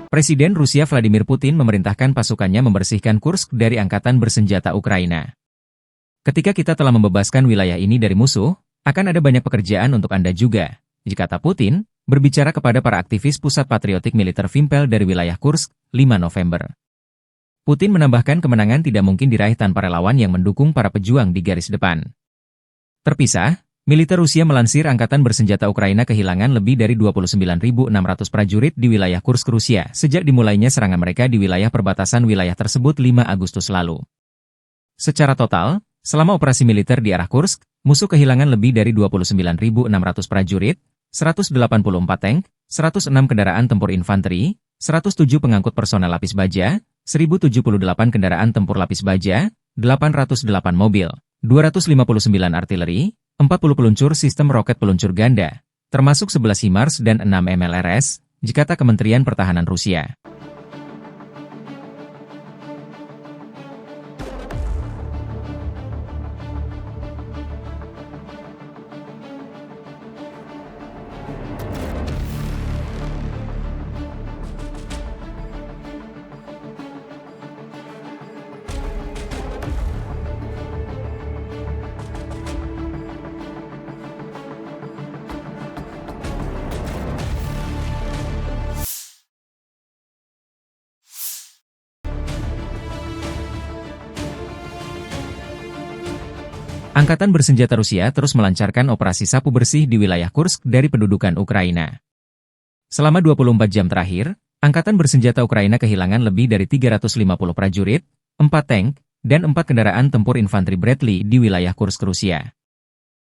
Presiden Rusia Vladimir Putin memerintahkan pasukannya membersihkan Kursk dari angkatan bersenjata Ukraina. Ketika kita telah membebaskan wilayah ini dari musuh, akan ada banyak pekerjaan untuk Anda juga, kata Putin, berbicara kepada para aktivis Pusat Patriotik Militer Vimpel dari wilayah Kursk, 5 November. Putin menambahkan kemenangan tidak mungkin diraih tanpa relawan yang mendukung para pejuang di garis depan. Terpisah, militer Rusia melansir angkatan bersenjata Ukraina kehilangan lebih dari 29.600 prajurit di wilayah Kursk Rusia sejak dimulainya serangan mereka di wilayah perbatasan wilayah tersebut 5 Agustus lalu. Secara total, selama operasi militer di arah Kursk, musuh kehilangan lebih dari 29.600 prajurit, 184 tank, 106 kendaraan tempur infanteri, 107 pengangkut personel lapis baja, 1078 kendaraan tempur lapis baja, 808 mobil, 259 artileri, 40 peluncur sistem roket peluncur ganda, termasuk 11 HIMARS dan 6 MLRS, kata Kementerian Pertahanan Rusia. Angkatan bersenjata Rusia terus melancarkan operasi sapu bersih di wilayah Kursk dari pendudukan Ukraina. Selama 24 jam terakhir, Angkatan bersenjata Ukraina kehilangan lebih dari 350 prajurit, 4 tank, dan 4 kendaraan tempur infanteri Bradley di wilayah Kursk Rusia.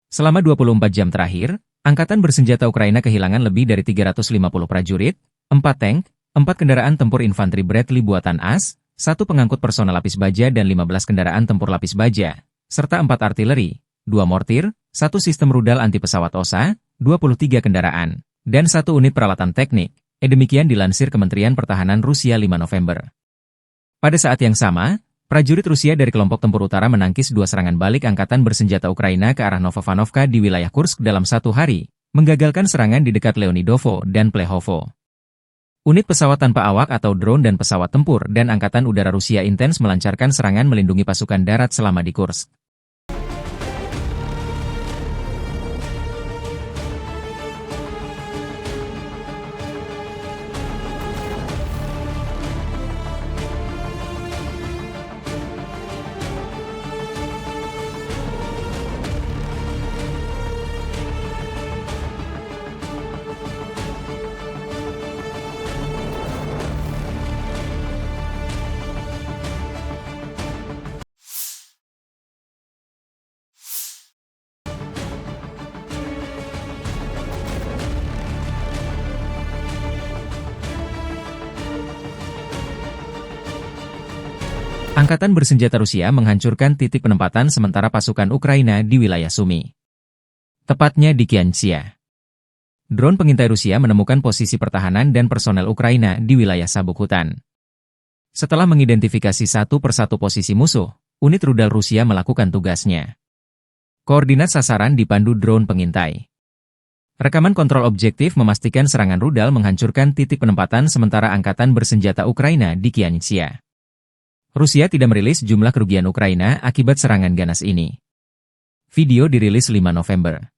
Selama 24 jam terakhir, Angkatan bersenjata Ukraina kehilangan lebih dari 350 prajurit, 4 tank, 4 kendaraan tempur infanteri Bradley buatan AS, 1 pengangkut personel lapis baja dan 15 kendaraan tempur lapis baja, serta 4 artileri, 2 mortir, 1 sistem rudal anti-pesawat OSA, 23 kendaraan, dan 1 unit peralatan teknik. Demikian dilansir Kementerian Pertahanan Rusia 5 November. Pada saat yang sama, prajurit Rusia dari kelompok tempur utara menangkis 2 serangan balik angkatan bersenjata Ukraina ke arah Novovanovka di wilayah Kursk dalam 1 hari, menggagalkan serangan di dekat Leonidovo dan Plehovo. Unit pesawat tanpa awak atau drone dan pesawat tempur dan Angkatan Udara Rusia intens melancarkan serangan melindungi pasukan darat selama di Kursk. Angkatan bersenjata Rusia menghancurkan titik penempatan sementara pasukan Ukraina di wilayah Sumy. Tepatnya di Kiansia. Drone pengintai Rusia menemukan posisi pertahanan dan personel Ukraina di wilayah sabuk hutan. Setelah mengidentifikasi satu persatu posisi musuh, unit rudal Rusia melakukan tugasnya. Koordinat sasaran dipandu drone pengintai. Rekaman kontrol objektif memastikan serangan rudal menghancurkan titik penempatan sementara angkatan bersenjata Ukraina di Kiansia. Rusia tidak merilis jumlah kerugian Ukraina akibat serangan ganas ini. Video dirilis 5 November.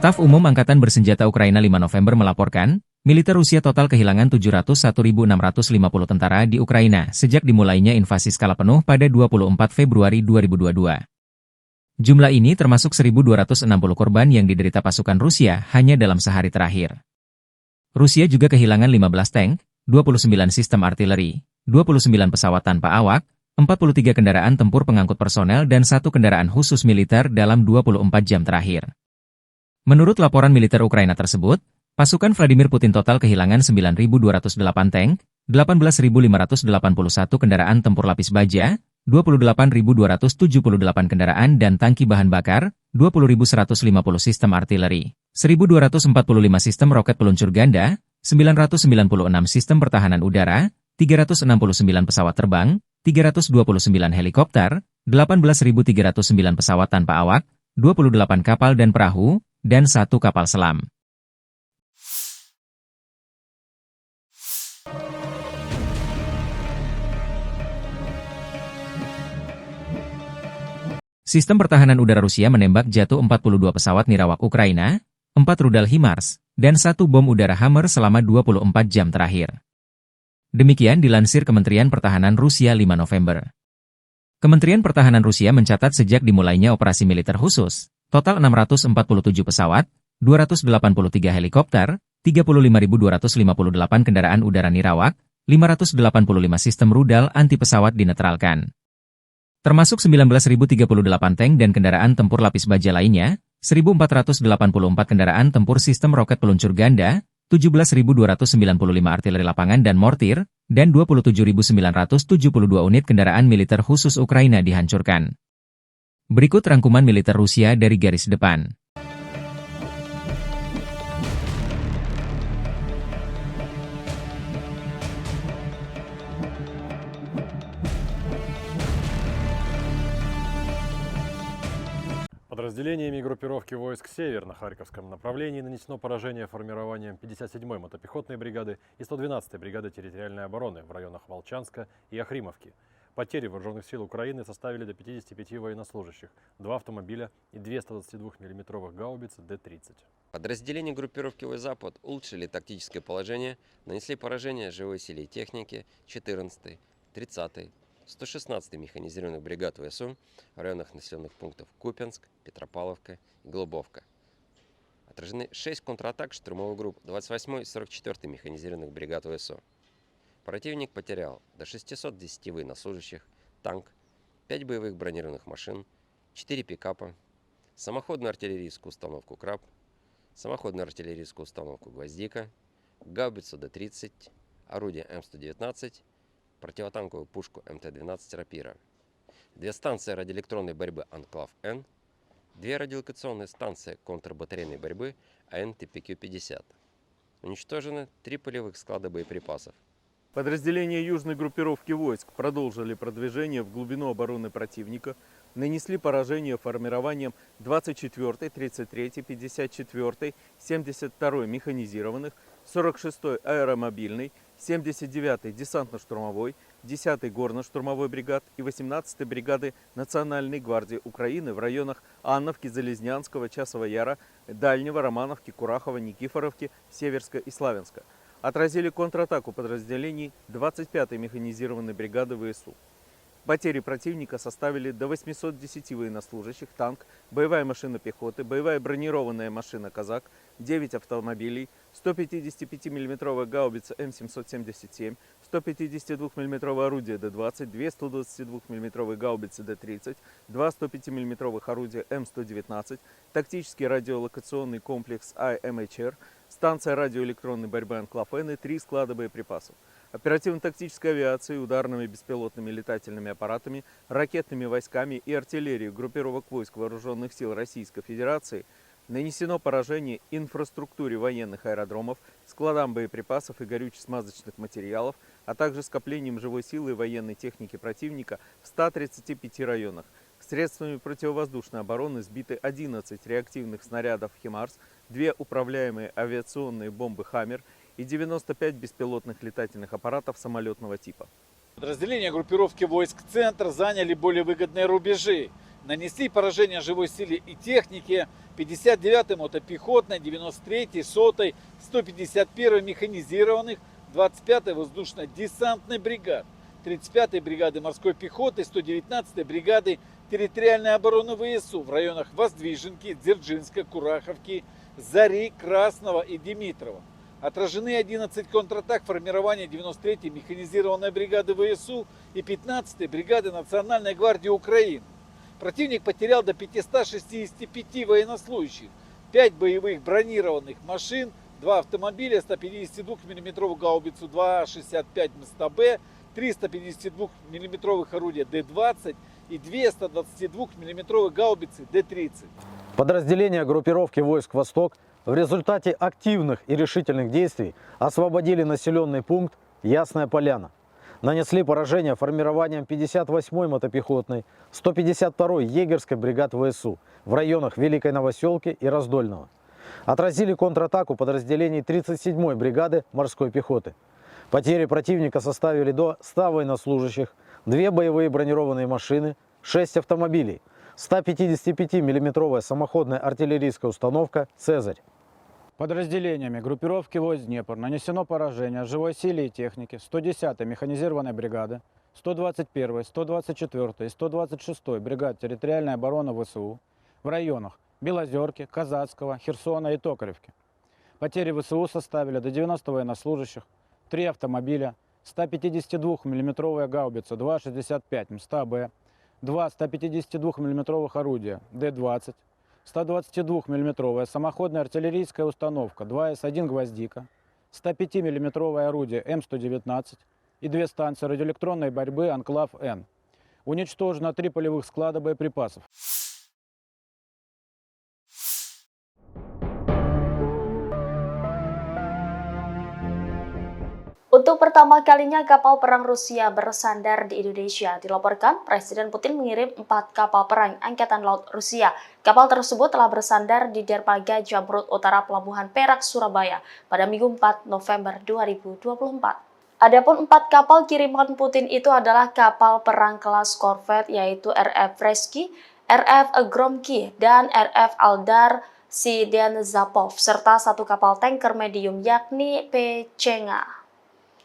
Staf Umum Angkatan Bersenjata Ukraina 5 November melaporkan, militer Rusia total kehilangan 701.650 tentara di Ukraina sejak dimulainya invasi skala penuh pada 24 Februari 2022. Jumlah ini termasuk 1.260 korban yang diderita pasukan Rusia hanya dalam sehari terakhir. Rusia juga kehilangan 15 tank, 29 sistem artileri, 29 pesawat tanpa awak, 43 kendaraan tempur pengangkut personel dan 1 kendaraan khusus militer dalam 24 jam terakhir. Menurut laporan militer Ukraina tersebut, pasukan Vladimir Putin total kehilangan 9.208 tank, 18.581 kendaraan tempur lapis baja, 28.278 kendaraan dan tangki bahan bakar, 20.150 sistem artileri, 1.245 sistem roket peluncur ganda, 996 sistem pertahanan udara, 369 pesawat terbang, 329 helikopter, 18.309 pesawat tanpa awak, 28 kapal dan perahu, dan 1 kapal selam. Sistem pertahanan udara Rusia menembak jatuh 42 pesawat nirawak Ukraina, 4 rudal HIMARS, dan 1 bom udara Hammer selama 24 jam terakhir. Demikian dilansir Kementerian Pertahanan Rusia 5 November. Kementerian Pertahanan Rusia mencatat sejak dimulainya operasi militer khusus, total 647 pesawat, 283 helikopter, 35.258 kendaraan udara nirawak, 585 sistem rudal anti pesawat dinetralkan. Termasuk 19.038 tank dan kendaraan tempur lapis baja lainnya, 1.484 kendaraan tempur sistem roket peluncur ganda, 17.295 artileri lapangan dan mortir, dan 27.972 unit kendaraan militer khusus Ukraina dihancurkan. Berikut rangkuman militer Rusia dari garis depan. Подразделениями группировки войск «Север» на Харьковском направлении нанесено поражение формированием 57-й мотопехотной бригады и 112-й бригады территориальной обороны в районах Волчанска и Охримовки. Потери вооруженных сил Украины составили до 55 военнослужащих, 2 автомобиля и 2 122 мм гаубицы Д-30. Подразделения группировки «Запад» улучшили тактическое положение, нанесли поражение живой силе и технике 14-й, 30-й, 116-й механизированных бригад ВСУ в районах населенных пунктов Купянск, Петропавловка и Голубовка. Отражены 6 контратак штурмовых групп 28-й и 44-й механизированных бригад ВСУ. Противник потерял до 610 военнослужащих, танк, 5 боевых бронированных машин, 4 пикапа, самоходную артиллерийскую установку «Краб», самоходную артиллерийскую установку «Гвоздика», гаубицу Д-30, орудие М119, противотанковую пушку МТ-12 «Рапира», 2 станции радиоэлектронной борьбы «Анклав-Н», 2 радиолокационные станции контрбатарейной борьбы АН-ТПК-50. Уничтожены 3 полевых склада боеприпасов. Подразделения южной группировки войск продолжили продвижение в глубину обороны противника, нанесли поражение формированием 24-й, 33-й, 54-й, 72-й механизированных, 46-й аэромобильной, 79-й десантно-штурмовой, 10-й горно-штурмовой бригад и 18-й бригады Национальной гвардии Украины в районах Анновки, Залезнянского, Часова Яра, Дальнего, Романовки, Курахова, Никифоровки, Северска и Славянска. Отразили контратаку подразделений 25-й механизированной бригады ВСУ. Потери противника составили до 810 военнослужащих, танк, боевая машина пехоты, боевая бронированная машина «Казак», 9 автомобилей, 155 мм гаубица М777, 152 мм орудия Д-20, 2 122 мм гаубицы Д-30, 2 105 мм орудия М119, тактический радиолокационный комплекс АМХР, станция радиоэлектронной борьбы «Анклав-Н» и 3 склада боеприпасов. Оперативно-тактической авиацией, ударными беспилотными летательными аппаратами, ракетными войсками и артиллерией группировок войск Вооруженных сил Российской Федерации нанесено поражение инфраструктуре военных аэродромов, складам боеприпасов и горюче-смазочных материалов, а также скоплением живой силы и военной техники противника в 135 районах. Средствами противовоздушной обороны сбиты 11 реактивных снарядов «Химарс», 2 управляемые авиационные бомбы «Хаммер» и 95 беспилотных летательных аппаратов самолетного типа. Подразделения группировки войск «Центр» заняли более выгодные рубежи. Нанесли поражение живой силе и технике 59-й мотопехотной, 93-й, 100-й, 151-й механизированных, 25-й воздушно-десантной бригад, 35-й бригады морской пехоты, 119-й бригады территориальной обороны ВСУ в районах Воздвиженки, Дзержинска, Кураховки, Зари, Красного и Димитрова. Отражены 11 контратак формирования 93-й механизированной бригады ВСУ и 15-й бригады Национальной гвардии Украины. Противник потерял до 565 военнослужащих, 5 боевых бронированных машин, 2 автомобиля, 152 мм гаубицу 2,65 МСТБ, 3 152 мм орудия Д-20 и 2 122 мм гаубицы Д-30. Подразделения группировки войск «Восток» в результате активных и решительных действий освободили населенный пункт Ясная Поляна. Нанесли поражение формированием 58-й мотопехотной, 152-й егерской бригад ВСУ в районах Великой Новоселки и Раздольного. Отразили контратаку подразделений 37-й бригады морской пехоты. Потери противника составили до 100 военнослужащих, 2 боевые бронированные машины, 6 автомобилей, 155 миллиметровая самоходная артиллерийская установка «Цезарь». Подразделениями группировки войск Днепр нанесено поражение живой силе и технике 110-й механизированной бригады, 121-й, 124-й и 126-й бригад территориальной обороны ВСУ в районах Белозерки, Казацкого, Херсона и Токаревки. Потери ВСУ составили до 90 военнослужащих, 3 автомобиля, 152 миллиметровая гаубица 2,65 МСТБ, 2 152 миллиметровых орудия Д-20, 122 миллиметровая самоходная артиллерийская установка 2С1 «Гвоздика», 105 миллиметровое орудие М119 и 2 станции радиоэлектронной борьбы «Анклав-Н». Уничтожено 3 полевых склада боеприпасов. Untuk pertama kalinya kapal perang Rusia bersandar di Indonesia. Dilaporkan, Presiden Putin mengirim 4 kapal perang Angkatan Laut Rusia. Kapal tersebut telah bersandar di dermaga Jamrud Utara Pelabuhan Perak, Surabaya pada Minggu 4 November 2024. Adapun 4 kapal kiriman Putin itu adalah kapal perang kelas korvet yaitu RF Freski, RF Gromky, dan RF Aldar Sidenzapow, serta 1 kapal tanker medium yakni Pechenga.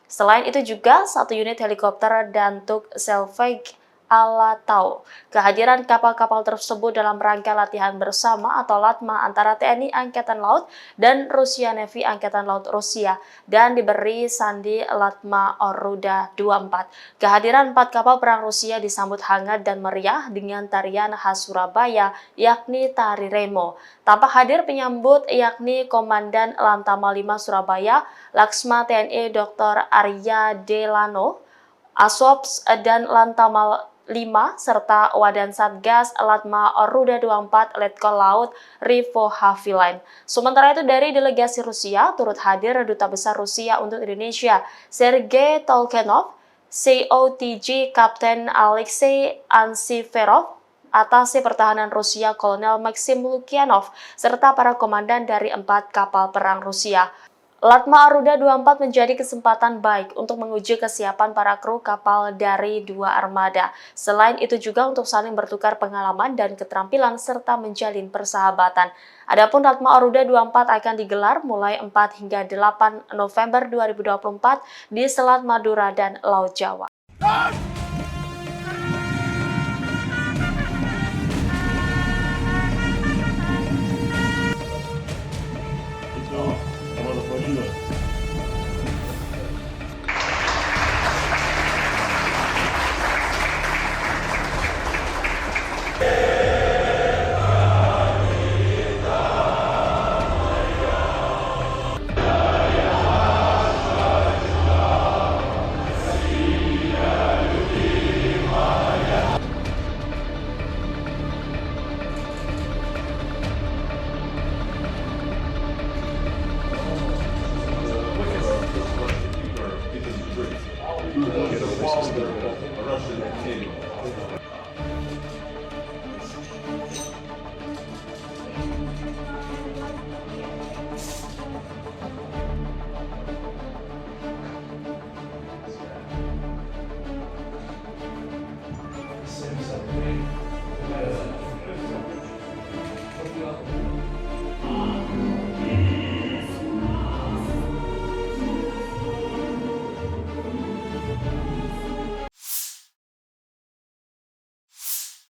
Selain itu juga 1 unit helikopter Dantuk Selvage Alatau. Kehadiran kapal-kapal tersebut dalam rangka latihan bersama atau LATMA antara TNI Angkatan Laut dan Rusia Navy Angkatan Laut Rusia dan diberi sandi LATMA Oruda 24. Kehadiran 4 kapal perang Rusia disambut hangat dan meriah dengan tarian khas Surabaya yakni Tari Remo. Tampak hadir penyambut yakni Komandan Lantama 5 Surabaya, Laksma TNI Dr. Arya Delano, Asops dan Lantama 5, serta Wadan Satgas Latma Oruda 24 Letkol Laut Rivo Haviland. Sementara itu dari delegasi Rusia turut hadir Duta Besar Rusia untuk Indonesia, Sergei Tolkenov, COTG Kapten Alexei Ansiferov, Atase Pertahanan Rusia Kolonel Maxim Lukianov, serta para komandan dari 4 kapal perang Rusia. Latma Oruda 24 menjadi kesempatan baik untuk menguji kesiapan para kru kapal dari 2 armada. Selain itu juga untuk saling bertukar pengalaman dan keterampilan serta menjalin persahabatan. Adapun Latma Oruda 24 akan digelar mulai 4 hingga 8 November 2024 di Selat Madura dan Laut Jawa.